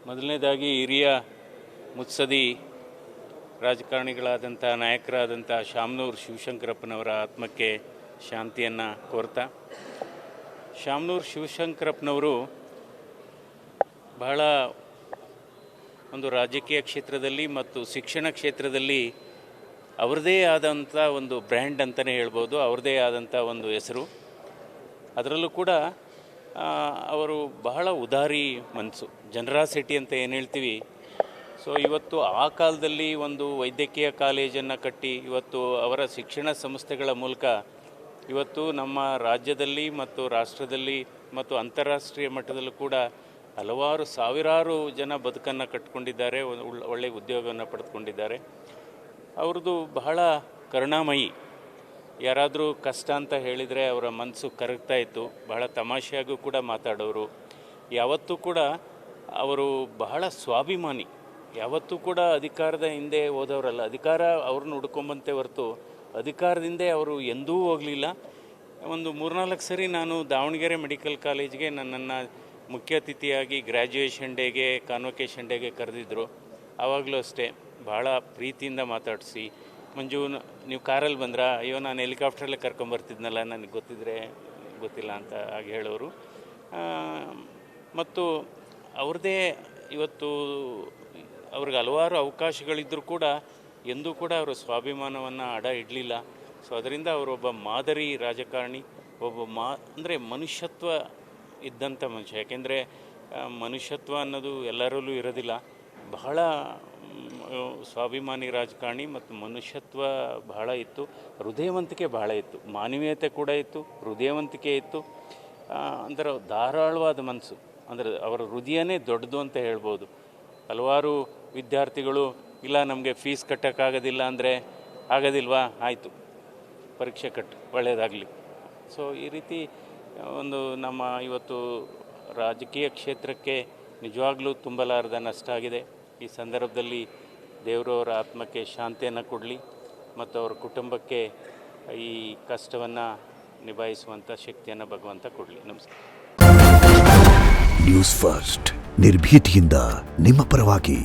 ಮೊದಲನೇದಾಗಿ ಹಿರಿಯ ಮುತ್ಸದಿ ರಾಜಕಾರಣಿಗಳಾದಂಥ ನಾಯಕರಾದಂಥ ಶಾಮನೂರು ಶಿವಶಂಕರಪ್ಪನವರ ಆತ್ಮಕ್ಕೆ ಶಾಂತಿಯನ್ನು ಕೋರ್ತಾ, ಶಾಮನೂರು ಶಿವಶಂಕರಪ್ಪನವರು ಬಹಳ ಒಂದು ರಾಜಕೀಯ ಕ್ಷೇತ್ರದಲ್ಲಿ ಮತ್ತು ಶಿಕ್ಷಣ ಕ್ಷೇತ್ರದಲ್ಲಿ ಅವ್ರದ್ದೇ ಆದಂಥ ಒಂದು ಬ್ರ್ಯಾಂಡ್ ಅಂತಲೇ ಹೇಳ್ಬೋದು, ಅವ್ರದ್ದೇ ಆದಂಥ ಒಂದು ಹೆಸರು. ಅದರಲ್ಲೂ ಕೂಡ ಅವರು ಬಹಳ ಉದಾರಿ ಮನಸ್ಸು, ಜನರಾಸಿಟಿ ಅಂತ ಏನು ಹೇಳ್ತೀವಿ. ಸೊ ಇವತ್ತು ಆ ಕಾಲದಲ್ಲಿ ಒಂದು ವೈದ್ಯಕೀಯ ಕಾಲೇಜನ್ನು ಕಟ್ಟಿ ಇವತ್ತು ಅವರ ಶಿಕ್ಷಣ ಸಂಸ್ಥೆಗಳ ಮೂಲಕ ಇವತ್ತು ನಮ್ಮ ರಾಜ್ಯದಲ್ಲಿ ಮತ್ತು ರಾಷ್ಟ್ರದಲ್ಲಿ ಮತ್ತು ಅಂತಾರಾಷ್ಟ್ರೀಯ ಮಟ್ಟದಲ್ಲೂ ಕೂಡ ಹಲವಾರು ಸಾವಿರಾರು ಜನ ಬದುಕನ್ನು ಕಟ್ಕೊಂಡಿದ್ದಾರೆ, ಒಳ್ಳೆಯ ಉದ್ಯೋಗವನ್ನು ಪಡೆದುಕೊಂಡಿದ್ದಾರೆ. ಅವ್ರದ್ದು ಬಹಳ ಕರುಣಾಮಯಿ. ಯಾರಾದರೂ ಕಷ್ಟ ಅಂತ ಹೇಳಿದರೆ ಅವರ ಮನಸ್ಸು ಕರಗ್ತಾ ಇತ್ತು. ಬಹಳ ತಮಾಷೆಯಾಗೂ ಕೂಡ ಮಾತಾಡೋರು. ಯಾವತ್ತೂ ಕೂಡ ಅವರು ಬಹಳ ಸ್ವಾಭಿಮಾನಿ. ಯಾವತ್ತೂ ಕೂಡ ಅಧಿಕಾರದ ಹಿಂದೆ ಹೋದವರಲ್ಲ, ಅಧಿಕಾರ ಅವ್ರನ್ನ ಹುಡ್ಕೊಂಬಂತೆ ಹೊರತು ಅಧಿಕಾರದಿಂದ ಅವರು ಎಂದೂ ಹೋಗಲಿಲ್ಲ. ಒಂದು 3-4 ಸರಿ ನಾನು ದಾವಣಗೆರೆ ಮೆಡಿಕಲ್ ಕಾಲೇಜ್ಗೆ ನನ್ನನ್ನು ಮುಖ್ಯ ಅತಿಥಿಯಾಗಿ ಗ್ರ್ಯಾಜುಯೇಷನ್ ಡೇಗೆ, ಕಾನ್ವೊಕೇಷನ್ ಡೇಗೆ ಕರೆದಿದ್ದರು. ಆವಾಗಲೂ ಅಷ್ಟೇ ಭಾಳ ಪ್ರೀತಿಯಿಂದ ಮಾತಾಡಿಸಿ, ಮಂಜು ನೀವು ಕಾರಲ್ಲಿ ಬಂದ್ರಾ, ಅಯ್ಯೋ ನಾನು ಹೆಲಿಕಾಪ್ಟ್ರಲ್ಲೇ ಕರ್ಕೊಂಬರ್ತಿದ್ನಲ್ಲ, ನನಗೆ ಗೊತ್ತಿಲ್ಲ ಅಂತ ಹಾಗೆ ಹೇಳೋರು. ಮತ್ತು ಅವ್ರದ್ದೇ ಇವತ್ತು ಅವ್ರಿಗೆ ಹಲವಾರು ಅವಕಾಶಗಳಿದ್ದರೂ ಕೂಡ ಎಂದೂ ಕೂಡ ಅವರು ಸ್ವಾಭಿಮಾನವನ್ನು ಅಡ ಇಡಲಿಲ್ಲ. ಸೊ ಅದರಿಂದ ಅವರೊಬ್ಬ ಮಾದರಿ ರಾಜಕಾರಣಿ, ಅಂದರೆ ಮನುಷ್ಯತ್ವ ಇದ್ದಂಥ ಮನುಷ್ಯ. ಯಾಕೆಂದರೆ ಮನುಷ್ಯತ್ವ ಅನ್ನೋದು ಎಲ್ಲರಲ್ಲೂ ಇರೋದಿಲ್ಲ. ಬಹಳ ಸ್ವಾಭಿಮಾನಿ ರಾಜಕಾರಣಿ ಮತ್ತು ಮನುಷ್ಯತ್ವ ಬಹಳ ಇತ್ತು, ಹೃದಯವಂತಿಕೆ ಬಹಳ ಇತ್ತು, ಮಾನವೀಯತೆ ಕೂಡ ಇತ್ತು, ಹೃದಯವಂತಿಕೆ ಇತ್ತು. ಅಂದರೆ ಧಾರಾಳವಾದ ಮನಸ್ಸು, ಅಂದರೆ ಅವರ ಹೃದಯನೇ ದೊಡ್ಡದು ಅಂತ ಹೇಳ್ಬೋದು. ಹಲವಾರು ವಿದ್ಯಾರ್ಥಿಗಳು ಇಲ್ಲ ನಮಗೆ ಫೀಸ್ ಕಟ್ಟೋಕ್ಕಾಗೋದಿಲ್ಲ ಅಂದರೆ, ಆಗೋದಿಲ್ವಾ, ಆಯಿತು ಪರೀಕ್ಷೆ ಕಟ್ಟು, ಒಳ್ಳೆಯದಾಗಲಿ. ಸೊ ಈ ರೀತಿ ಒಂದು ನಮ್ಮ ಇವತ್ತು ರಾಜಕೀಯ ಕ್ಷೇತ್ರಕ್ಕೆ ನಿಜವಾಗ್ಲೂ ತುಂಬಲಾರದ ನಷ್ಟ ಆಗಿದೆ. ಈ ಸಂದರ್ಭದಲ್ಲಿ ದೇವರು ಅವರ ಆತ್ಮಕ್ಕೆ ಶಾಂತಿಯನ್ನು ಕೊಡಲಿ ಮತ್ತು ಅವರ ಕುಟುಂಬಕ್ಕೆ ಈ ಕಷ್ಟವನ್ನು ನಿಭಾಯಿಸುವಂಥ ಶಕ್ತಿಯನ್ನು ಭಗವಂತ ಕೊಡಲಿ. ನಮಸ್ಕಾರ. ನ್ಯೂಸ್ ಫಸ್ಟ್, ನಿರ್ಭೀತಿಯಿಂದ ನಿಮ್ಮ ಪರವಾಗಿ.